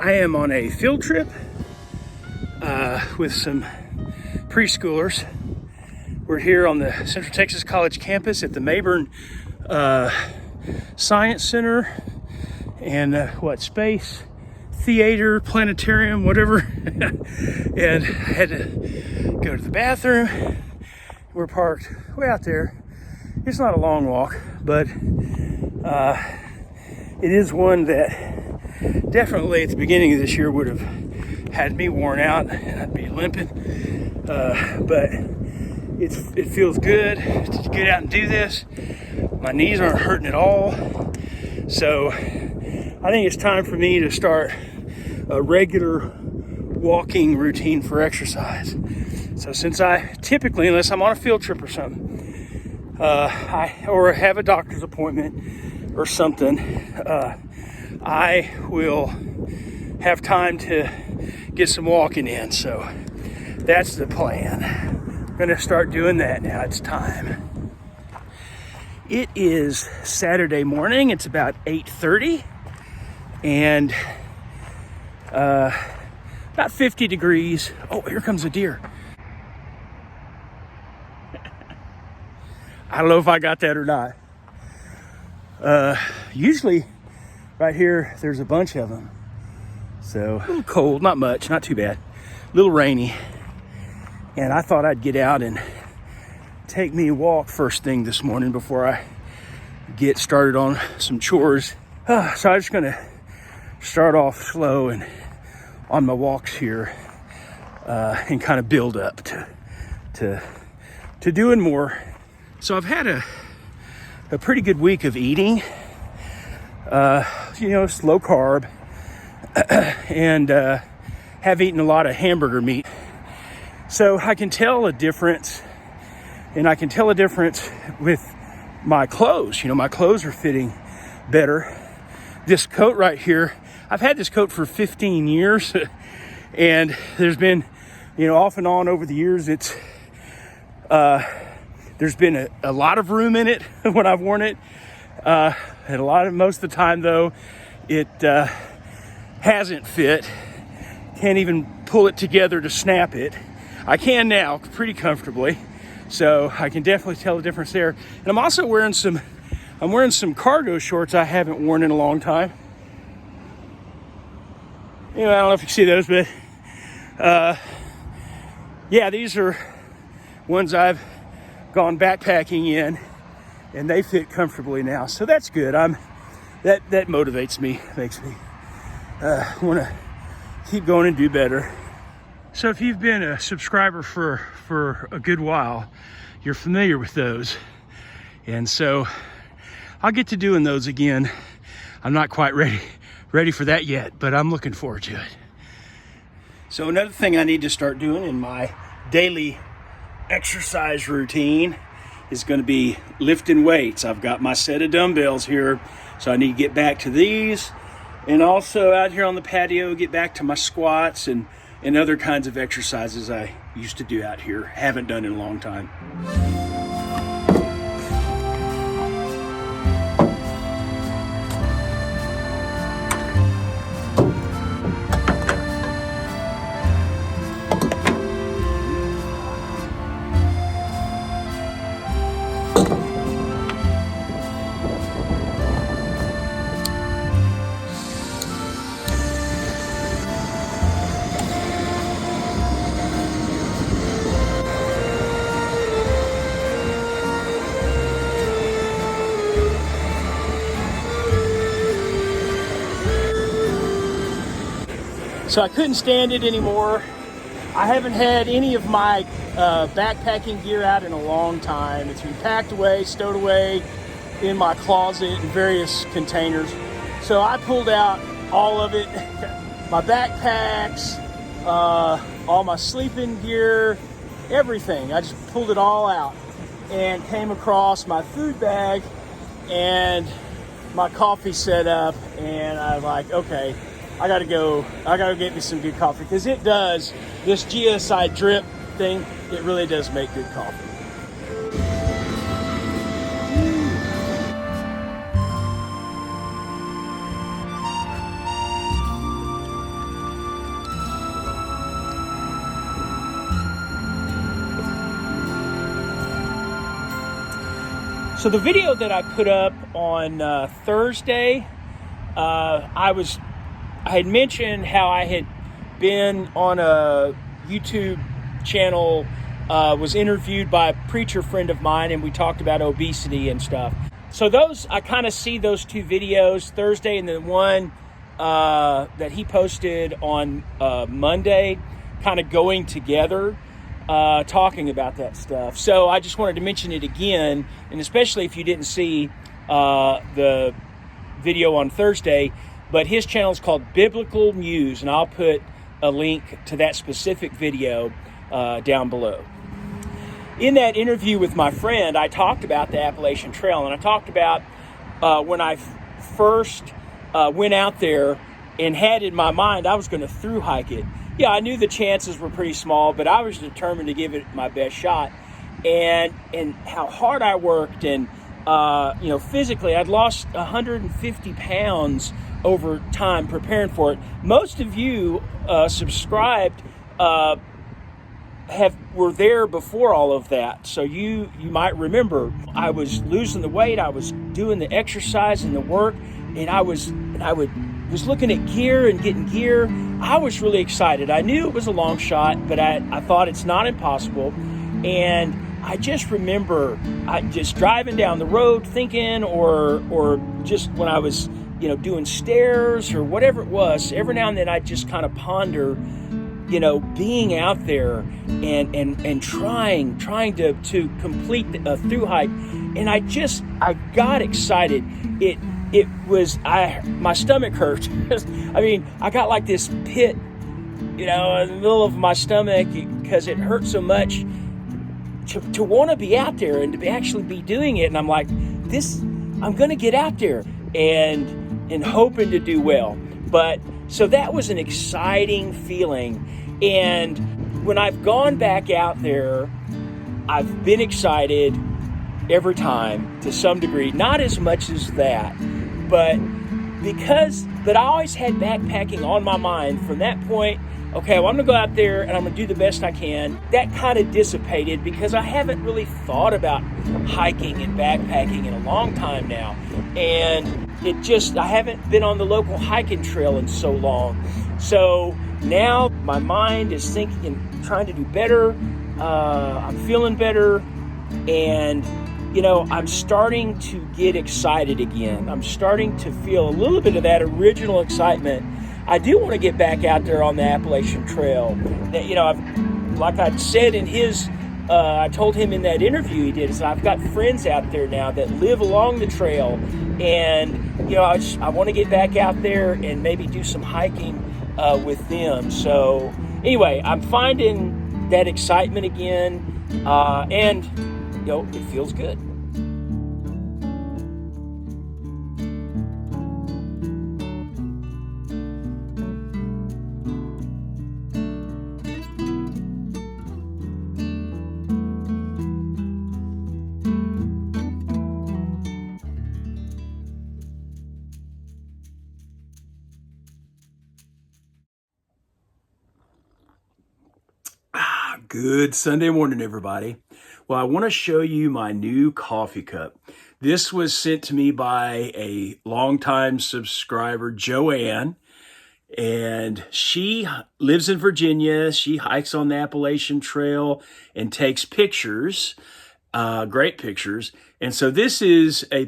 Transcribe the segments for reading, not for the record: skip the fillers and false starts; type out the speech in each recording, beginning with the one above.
I am on a field trip with some preschoolers. We're here on the Central Texas College campus at the Mayburn Science Center and space, theater, planetarium, whatever. And I had to go to the bathroom. We're parked way out there. It's not a long walk, but it is one that definitely at the beginning of this year would have had me worn out and I'd be limping. But it feels good to get out and do this. My knees aren't hurting at all. So I think it's time for me to start a regular walking routine for exercise. So since I typically, unless I'm on a field trip or something, or have a doctor's appointment or something, I will have time to get some walking in. So that's the plan. I'm gonna start doing that now. It's time. It is Saturday morning. It's about 8:30 and about 50 degrees. Oh, here comes a deer. I don't know if I got that or not. Usually right here, there's a bunch of them. So a little cold, not much, not too bad. A little rainy. And I thought I'd get out and take me a walk first thing this morning before I get started on some chores. So I'm just gonna start off slow and on my walks here and kind of build up to doing more. So I've had a pretty good week of eating, slow carb, and have eaten a lot of hamburger meat. So I can tell a difference, and I can tell a difference with my clothes. My clothes are fitting better. This coat right here, I've had this coat for 15 years, and there's been, off and on over the years, there's been a lot of room in it when I've worn it. And most of the time though, it hasn't fit. Can't even pull it together to snap it. I can now pretty comfortably. So I can definitely tell the difference there. And I'm also wearing some cargo shorts I haven't worn in a long time. I don't know if you see those, but these are ones I've gone backpacking in, and they fit comfortably now. So that's good. That motivates me, makes me want to keep going and do better. So if you've been a subscriber for a good while, you're familiar with those. And so I'll get to doing those again. I'm not quite ready for that yet, but I'm looking forward to it. So another thing I need to start doing in my daily exercise routine is going to be lifting weights. I've got my set of dumbbells here, so I need to get back to these. And also out here on the patio, get back to my squats and other kinds of exercises I used to do out here. Haven't done in a long time. So I couldn't stand it anymore. I haven't had any of my backpacking gear out in a long time. It's been packed away, stowed away in my closet in various containers. So I pulled out all of it, my backpacks, all my sleeping gear, everything. I just pulled it all out and came across my food bag and my coffee set up, and I'm like, okay, I gotta go get me some good coffee, because it does, this GSI drip thing, it really does make good coffee. So the video that I put up on Thursday, I had mentioned how I had been on a YouTube channel, was interviewed by a preacher friend of mine, and we talked about obesity and stuff. So I kind of see those two videos, Thursday and the one that he posted on Monday, kind of going together, talking about that stuff. So I just wanted to mention it again, and especially if you didn't see the video on Thursday, but his channel is called Biblical Muse, and I'll put a link to that specific video down below. In that interview with my friend, I talked about the Appalachian Trail, and I talked about when I first went out there and had in my mind I was going to through hike it. Yeah, I knew the chances were pretty small, but I was determined to give it my best shot. And how hard I worked, and physically, I'd lost 150 pounds over time preparing for it. Most of you subscribed were there before all of that, so you might remember I was losing the weight, I was doing the exercise and the work, and I was looking at gear and getting gear. I was really excited. I knew it was a long shot, but I thought it's not impossible. And I just remember just driving down the road thinking, or just when I was doing stairs or whatever it was, every now and then I just kind of ponder being out there and trying to complete a through hike. And I got excited. It was, my stomach hurt. I mean, I got like this pit, in the middle of my stomach because it hurt so much to want to be out there and to actually be doing it. And I'm like, I'm going to get out there and hoping to do well. But so that was an exciting feeling. And when I've gone back out there, I've been excited every time to some degree, not as much as that, but I always had backpacking on my mind from that point. Okay, well, I'm going to go out there and I'm going to do the best I can. That kind of dissipated because I haven't really thought about hiking and backpacking in a long time now. And I haven't been on the local hiking trail in so long. So now my mind is thinking and trying to do better. I'm feeling better. And, I'm starting to get excited again. I'm starting to feel a little bit of that original excitement. I do want to get back out there on the Appalachian Trail. Like I said in I told him in that interview he did, is I've got friends out there now that live along the trail, and I want to get back out there and maybe do some hiking with them. So anyway, I'm finding that excitement again, and it feels good. Good Sunday morning, everybody. Well, I want to show you my new coffee cup. This was sent to me by a longtime subscriber, Joanne, and she lives in Virginia. She hikes on the Appalachian Trail and takes pictures, great pictures. And so this is a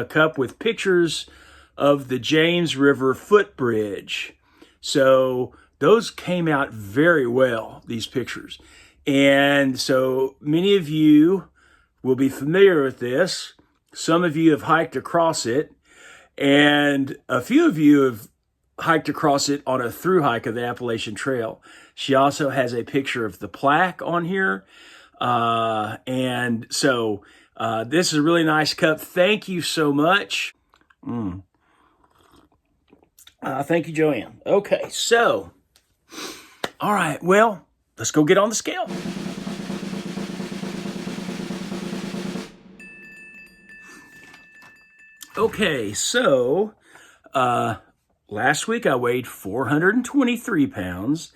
cup with pictures of the James River footbridge. So those came out very well, these pictures. And so many of you will be familiar with this. Some of you have hiked across it, and a few of you have hiked across it on a through hike of the Appalachian Trail. She also has a picture of the plaque on here. And so this is a really nice cup. Thank you so much. Thank you, Joanne. Okay, so, all right, well, let's go get on the scale. Okay, so last week I weighed 423 pounds,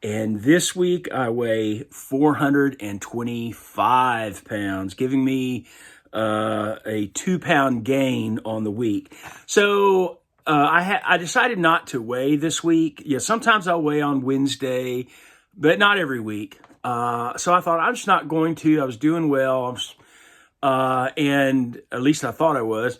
and this week I weigh 425 pounds, giving me a 2-pound gain on the week. So I decided not to weigh this week. Yeah, sometimes I'll weigh on Wednesday, but not every week. So I thought I'm just not going to. I was doing well, and at least I thought I was.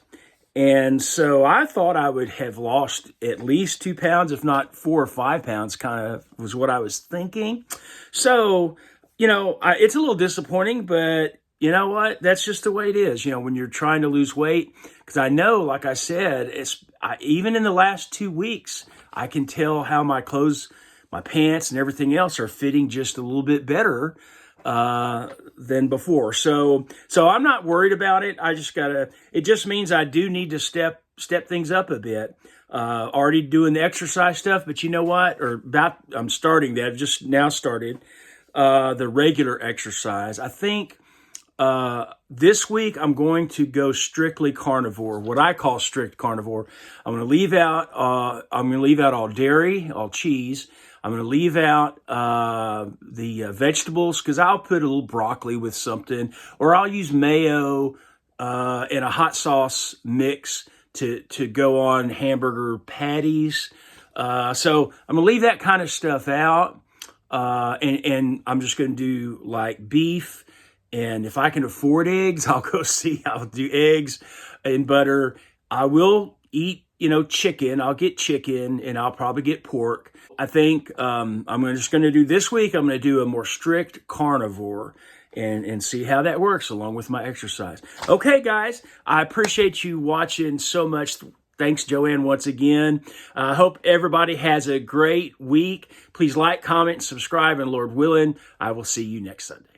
And so I thought I would have lost at least 2 pounds, if not 4 or 5 pounds, kind of was what I was thinking. So, it's a little disappointing, but you know what? That's just the way it is, when you're trying to lose weight. Because I know, like I said, even in the last 2 weeks, I can tell how my clothes, my pants and everything else are fitting just a little bit better than before. So I'm not worried about it. It just means I do need to step things up a bit. Already doing the exercise stuff, but you know what? I'm starting that. I've just now started, the regular exercise. I think, this week I'm going to go strictly carnivore, what I call strict carnivore. I'm going to leave out all dairy, all cheese. I'm going to leave out the vegetables, because I'll put a little broccoli with something, or I'll use mayo and a hot sauce mix to go on hamburger patties. So I'm going to leave that kind of stuff out, and I'm just going to do like beef. And if I can afford eggs, I'll do eggs and butter. I will eat, chicken. I'll get chicken, and I'll probably get pork. I think I'm just going to do this week. I'm going to do a more strict carnivore and see how that works along with my exercise. Okay, guys, I appreciate you watching so much. Thanks, Joanne, once again. I hope everybody has a great week. Please like, comment, subscribe, and Lord willing, I will see you next Sunday.